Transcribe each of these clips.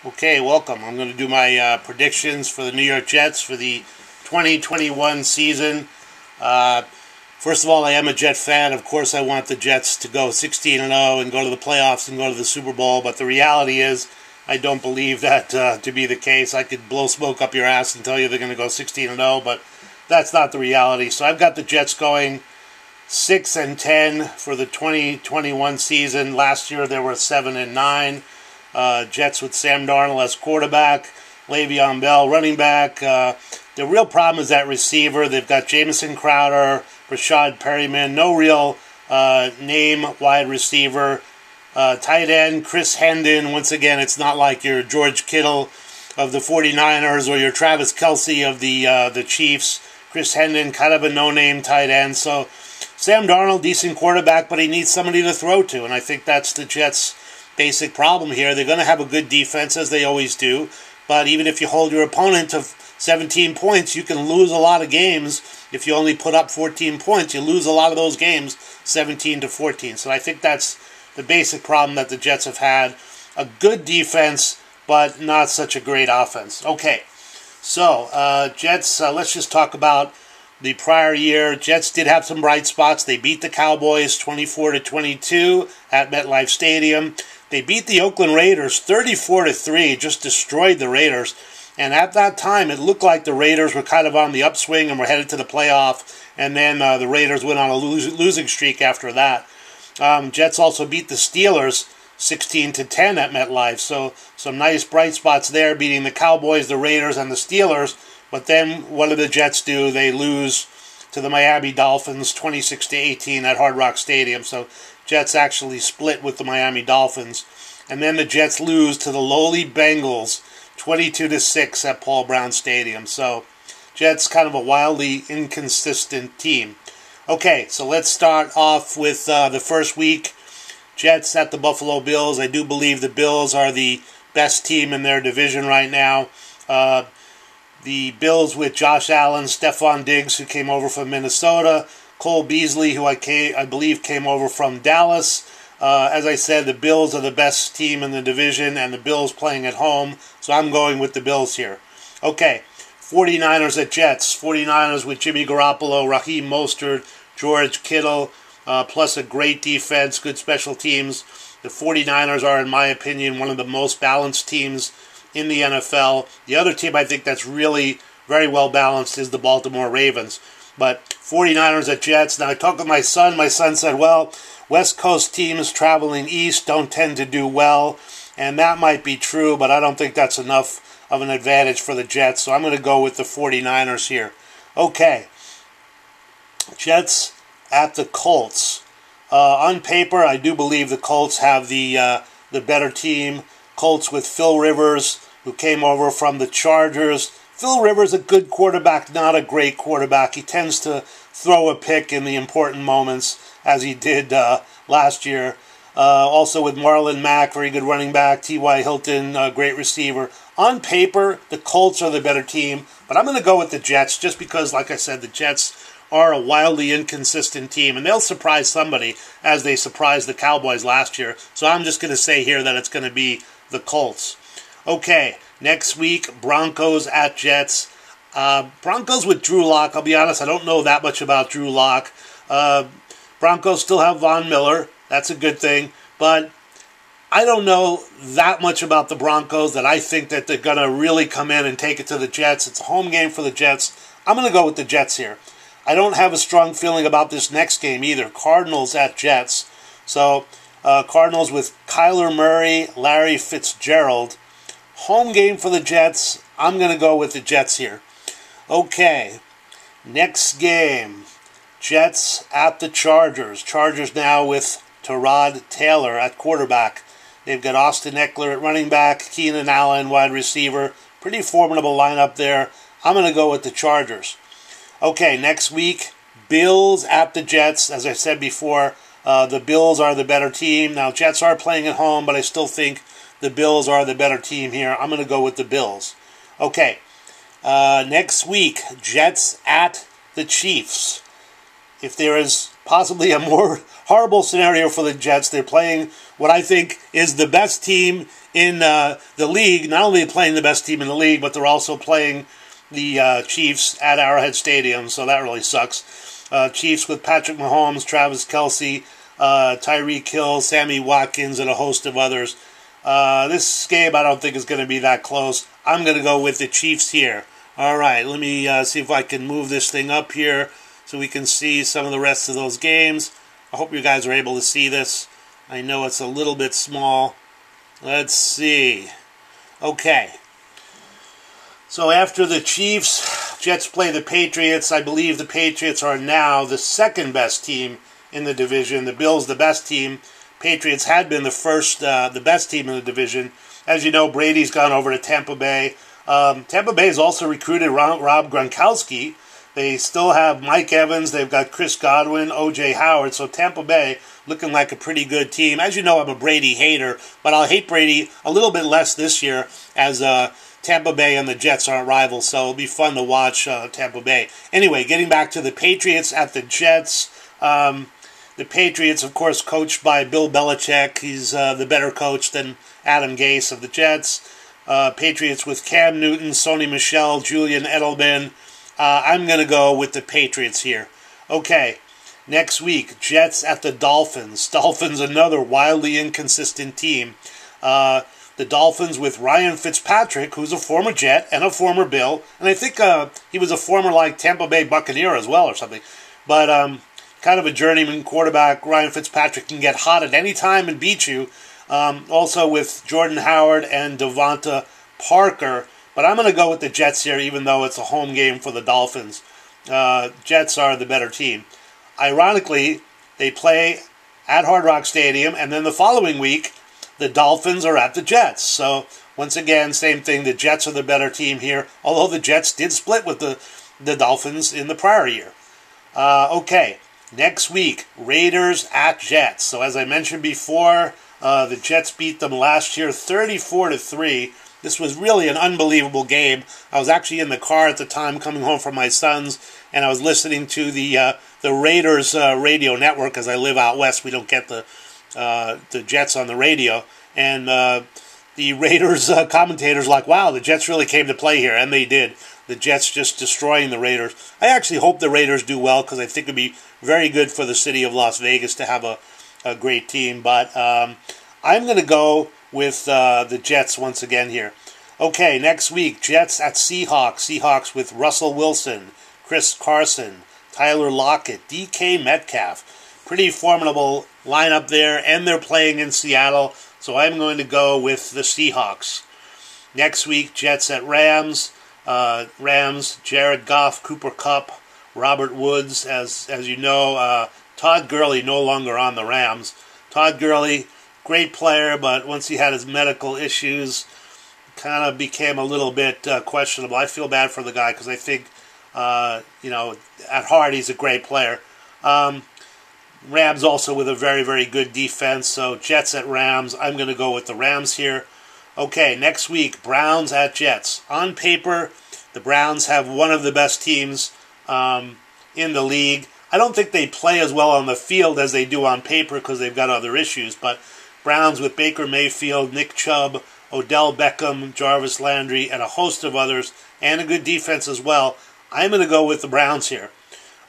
Okay, welcome. I'm going to do my predictions for the New York Jets for the 2021 season. First of all, I am a Jet fan. Of course, I want the Jets to go 16-0 and go to the playoffs and go to the Super Bowl. But the reality is, I don't believe that to be the case. I could blow smoke up your ass and tell you they're going to go 16-0, but that's not the reality. So I've got the Jets going 6-10 for the 2021 season. Last year they were 7-9. Jets with Sam Darnold as quarterback, Le'Veon Bell running back. The real problem is that receiver. They've got Jamison Crowder, Rashad Perryman, no real name wide receiver. Tight end, Chris Hendon. Once again, it's not like your George Kittle of the 49ers or your Travis Kelce of the Chiefs. Chris Hendon, kind of a no-name tight end. So Sam Darnold, decent quarterback, but he needs somebody to throw to, and I think that's the Jets' basic problem here. They're going to have a good defense, as they always do, but even if you hold your opponent to 17 points, you can lose a lot of games. If you only put up 14 points, you lose a lot of those games 17-14. So I think that's the basic problem that the Jets have had. A good defense, but not such a great offense. Okay, so Jets, let's just talk about the prior year. Jets did have some bright spots. They beat the Cowboys 24-22 at MetLife Stadium. They beat the Oakland Raiders 34-3, just destroyed the Raiders. And at that time, it looked like the Raiders were kind of on the upswing and were headed to the playoff. And then the Raiders went on a losing streak after that. Jets also beat the Steelers 16-10 at MetLife. So some nice bright spots there, beating the Cowboys, the Raiders, and the Steelers. But then what do the Jets do? They lose to the Miami Dolphins 26-18 at Hard Rock Stadium. So Jets actually split with the Miami Dolphins. And then the Jets lose to the lowly Bengals 22-6 at Paul Brown Stadium. So Jets kind of a wildly inconsistent team. Okay, so let's start off with the first week. Jets at the Buffalo Bills. I do believe the Bills are the best team in their division right now. The Bills with Josh Allen, Stephon Diggs, who came over from Minnesota, Cole Beasley, who I believe came over from Dallas. As I said, the Bills are the best team in the division, and the Bills playing at home, so I'm going with the Bills here. Okay, 49ers at Jets. 49ers with Jimmy Garoppolo, Raheem Mostert, George Kittle, plus a great defense, good special teams. The 49ers are, in my opinion, one of the most balanced teams in the NFL. The other team I think that's really very well balanced is the Baltimore Ravens. But 49ers at Jets. Now I talked with my son. My son said, well, West Coast teams traveling east don't tend to do well. And that might be true, but I don't think that's enough of an advantage for the Jets. So I'm going to go with the 49ers here. Okay. Jets at the Colts. On paper, I do believe the Colts have the better team. Colts with Phil Rivers, who came over from the Chargers. Phil Rivers, a good quarterback, not a great quarterback. He tends to throw a pick in the important moments, as he did last year. Also with Marlon Mack, very good running back. T.Y. Hilton, great receiver. On paper, the Colts are the better team, but I'm going to go with the Jets just because, like I said, the Jets are a wildly inconsistent team, and they'll surprise somebody as they surprised the Cowboys last year. So I'm just going to say here that it's going to be the Colts. Okay, next week, Broncos at Jets. Broncos with Drew Lock. I'll be honest, I don't know that much about Drew Lock. Broncos still have Von Miller. That's a good thing. But I don't know that much about the Broncos that I think that they're going to really come in and take it to the Jets. It's a home game for the Jets. I'm going to go with the Jets here. I don't have a strong feeling about this next game either. Cardinals at Jets. So, Cardinals with Kyler Murray, Larry Fitzgerald. Home game for the Jets. I'm going to go with the Jets here. Okay, next game. Jets at the Chargers. Chargers now with Tyrod Taylor at quarterback. They've got Austin Eckler at running back, Keenan Allen wide receiver. Pretty formidable lineup there. I'm going to go with the Chargers. Okay, next week, Bills at the Jets. As I said before, the Bills are the better team. Now, Jets are playing at home, but I still think the Bills are the better team here. I'm going to go with the Bills. Okay, next week, Jets at the Chiefs. If there is possibly a more horrible scenario for the Jets. They're playing what I think is the best team in the league. Not only playing the best team in the league, but they're also playing the Chiefs at Arrowhead Stadium, so that really sucks. Chiefs with Patrick Mahomes, Travis Kelce, Tyreek Hill, Sammy Watkins, and a host of others. This game I don't think is going to be that close. I'm going to go with the Chiefs here. All right, let me see if I can move this thing up here so we can see some of the rest of those games. I hope you guys are able to see this. I know it's a little bit small. Let's see. Okay. So after the Chiefs, Jets play the Patriots. I believe the Patriots are now the second best team in the division. The Bills, the best team. Patriots had been the best team in the division. As you know, Brady's gone over to Tampa Bay. Tampa Bay has also recruited Rob Gronkowski. They still have Mike Evans. They've got Chris Godwin, O.J. Howard. So Tampa Bay looking like a pretty good team. As you know, I'm a Brady hater, but I'll hate Brady a little bit less this year as Tampa Bay and the Jets aren't rivals, so it'll be fun to watch Tampa Bay. Anyway, getting back to the Patriots at the Jets. The Patriots, of course, coached by Bill Belichick. He's the better coach than Adam Gase of the Jets. Patriots with Cam Newton, Sony Michel, Julian Edelman. I'm going to go with the Patriots here. Okay, next week, Jets at the Dolphins. Dolphins, another wildly inconsistent team. The Dolphins with Ryan Fitzpatrick, who's a former Jet and a former Bill. And I think he was a former Tampa Bay Buccaneer as well or something. But kind of a journeyman quarterback. Ryan Fitzpatrick can get hot at any time and beat you. Also with Jordan Howard and Devonta Parker. But I'm going to go with the Jets here, even though it's a home game for the Dolphins. Jets are the better team. Ironically, they play at Hard Rock Stadium, and then the following week, the Dolphins are at the Jets. So, once again, same thing. The Jets are the better team here, although the Jets did split with the Dolphins in the prior year. Okay, next week, Raiders at Jets. So, as I mentioned before, the Jets beat them last year 34-3. This was really an unbelievable game. I was actually in the car at the time coming home from my son's, and I was listening to the Raiders radio network. As I live out west, we don't get the Jets on the radio. And the Raiders commentators like, wow, the Jets really came to play here, and they did. The Jets just destroying the Raiders. I actually hope the Raiders do well because I think it would be very good for the city of Las Vegas to have a great team. But I'm going to go with the Jets once again here. Okay, next week, Jets at Seahawks. Seahawks with Russell Wilson, Chris Carson, Tyler Lockett, DK Metcalf. Pretty formidable lineup there, and they're playing in Seattle, so I'm going to go with the Seahawks. Next week, Jets at Rams. Rams, Jared Goff, Cooper Kupp, Robert Woods. As you know, Todd Gurley no longer on the Rams. Todd Gurley, great player, but once he had his medical issues, kind of became a little bit questionable. I feel bad for the guy because I think, at heart he's a great player. Rams also with a very, very good defense. So Jets at Rams. I'm going to go with the Rams here. Okay, next week, Browns at Jets. On paper, the Browns have one of the best teams in the league. I don't think they play as well on the field as they do on paper because they've got other issues, but Browns with Baker Mayfield, Nick Chubb, Odell Beckham, Jarvis Landry, and a host of others, and a good defense as well. I'm going to go with the Browns here.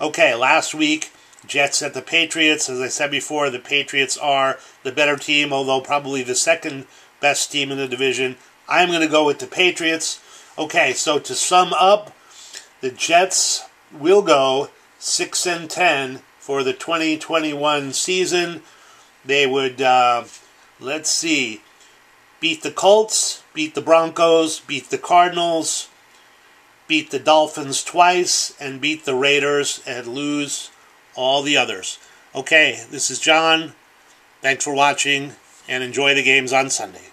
Okay, last week, Jets at the Patriots. As I said before, the Patriots are the better team, although probably the second best team in the division. I'm going to go with the Patriots. Okay, so to sum up, the Jets will go 6-10 for the 2021 season. They would, let's see, beat the Colts, beat the Broncos, beat the Cardinals, beat the Dolphins twice, and beat the Raiders, and lose all the others. Okay, this is John. Thanks for watching, and enjoy the games on Sunday.